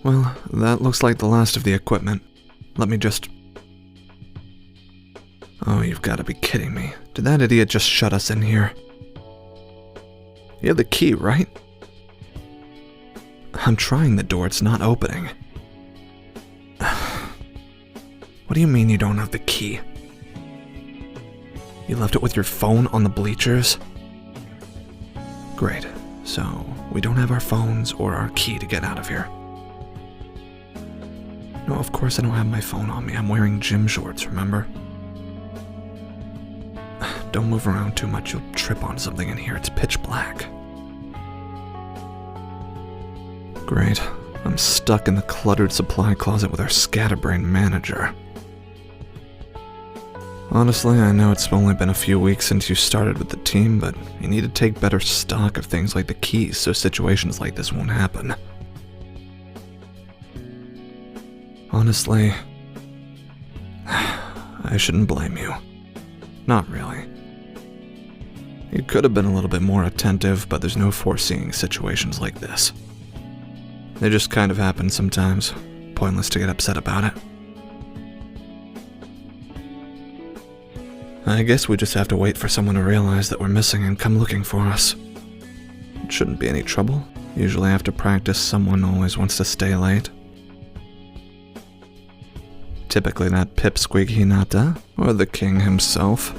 Well, that looks like the last of the equipment. Let me just... Oh, you've got to be kidding me. Did that idiot just shut us in here? You have the key, right? I'm trying the door, it's not opening. What do you mean you don't have the key? You left it with your phone on the bleachers? Great, so we don't have our phones or our key to get out of here. No, of course I don't have my phone on me. I'm wearing gym shorts, remember? Don't move around too much, you'll trip on something in here. It's pitch black. Great. I'm stuck in the cluttered supply closet with our scatterbrained manager. Honestly, I know it's only been a few weeks since you started with the team, but you need to take better stock of things like the keys so situations like this won't happen. Honestly, I shouldn't blame you. Not really. You could have been a little bit more attentive, but there's no foreseeing situations like this. They just kind of happen sometimes. Pointless to get upset about it. I guess we just have to wait for someone to realize that we're missing and come looking for us. It shouldn't be any trouble. Usually after practice, someone always wants to stay late. Typically that pipsqueak Hinata, or the king himself.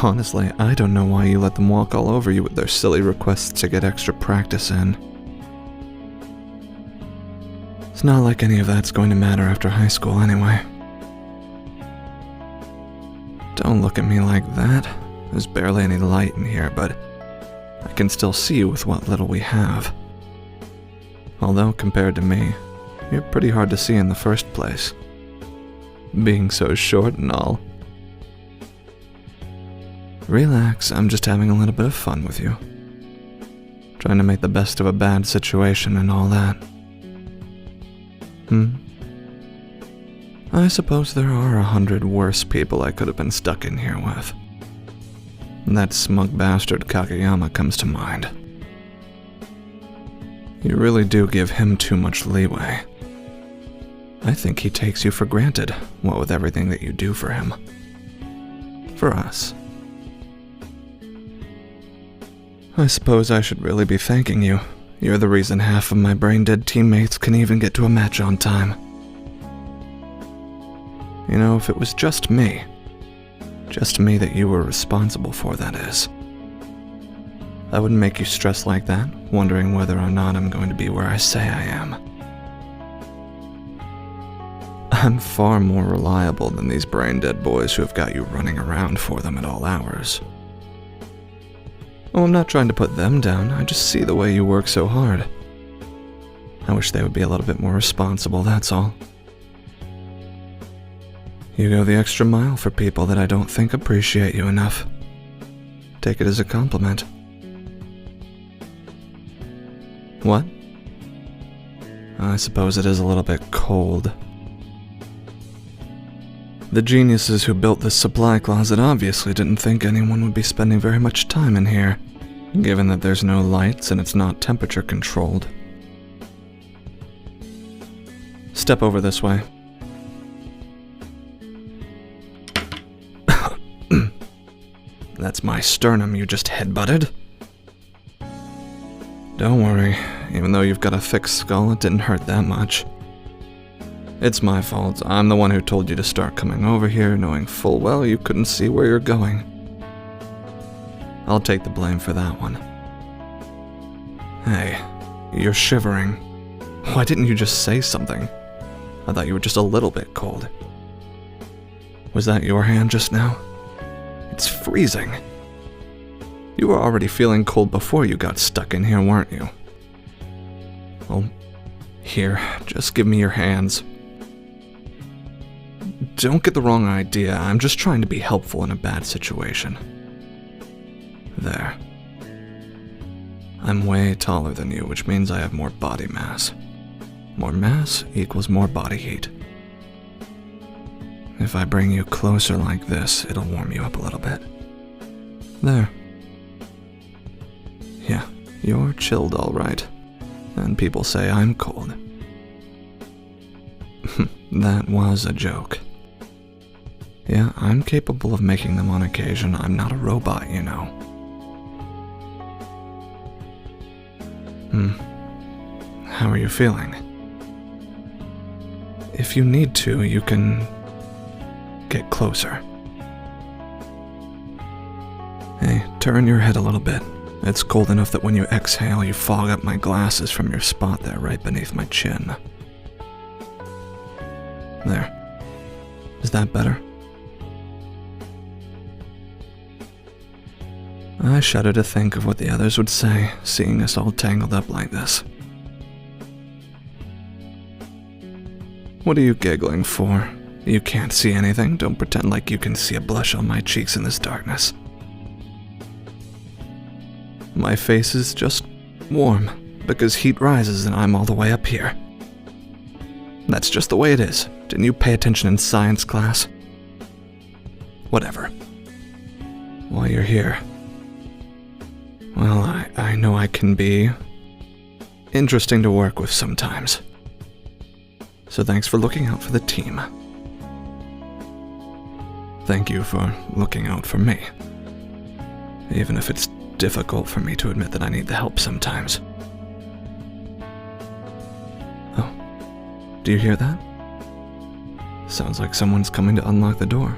Honestly, I don't know why you let them walk all over you with their silly requests to get extra practice in. It's not like any of that's going to matter after high school anyway. Don't look at me like that. There's barely any light in here, but I can still see you with what little we have. Although, compared to me, you're pretty hard to see in the first place. Being so short and all. Relax, I'm just having a little bit of fun with you. Trying to make the best of a bad situation and all that. I suppose there are 100 worse people I could have been stuck in here with. That smug bastard Kageyama comes to mind. You really do give him too much leeway. I think he takes you for granted, what with everything that you do for him. For us. I suppose I should really be thanking you. You're the reason half of my brain-dead teammates can even get to a match on time. You know, if it was just me that you were responsible for, that is, I wouldn't make you stress like that, wondering whether or not I'm going to be where I say I am. I'm far more reliable than these brain-dead boys who have got you running around for them at all hours. Oh, I'm not trying to put them down, I just see the way you work so hard. I wish they would be a little bit more responsible, that's all. You go the extra mile for people that I don't think appreciate you enough. Take it as a compliment. What? I suppose it is a little bit cold. The geniuses who built this supply closet obviously didn't think anyone would be spending very much time in here, given that there's no lights and it's not temperature controlled. Step over this way. That's my sternum you just headbutted. Don't worry, even though you've got a thick skull, it didn't hurt that much. It's my fault. I'm the one who told you to start coming over here, knowing full well you couldn't see where you're going. I'll take the blame for that one. Hey, you're shivering. Why didn't you just say something? I thought you were just a little bit cold. Was that your hand just now? It's freezing. You were already feeling cold before you got stuck in here, weren't you? Well, here, just give me your hands. Don't get the wrong idea, I'm just trying to be helpful in a bad situation. There. I'm way taller than you, which means I have more body mass. More mass equals more body heat. If I bring you closer like this, it'll warm you up a little bit. There. Yeah, you're chilled all right. and people say I'm cold. That was a joke. Yeah, I'm capable of making them on occasion. I'm not a robot, you know. How are you feeling? If you need to, you can get closer. Hey, turn your head a little bit. It's cold enough that when you exhale, you fog up my glasses from your spot there right beneath my chin. There. Is that better? I shudder to think of what the others would say, seeing us all tangled up like this. What are you giggling for? You can't see anything. Don't pretend like you can see a blush on my cheeks in this darkness. My face is just warm, because heat rises and I'm all the way up here. That's just the way it is. Didn't you pay attention in science class? Whatever. While you're here, well, I know I can be interesting to work with sometimes. So thanks for looking out for the team. Thank you for looking out for me. Even if it's difficult for me to admit that I need the help sometimes. Oh, do you hear that? Sounds like someone's coming to unlock the door.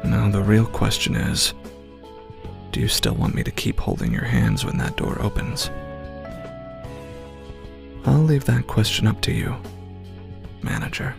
Now the real question is, do you still want me to keep holding your hands when that door opens? I'll leave that question up to you, manager.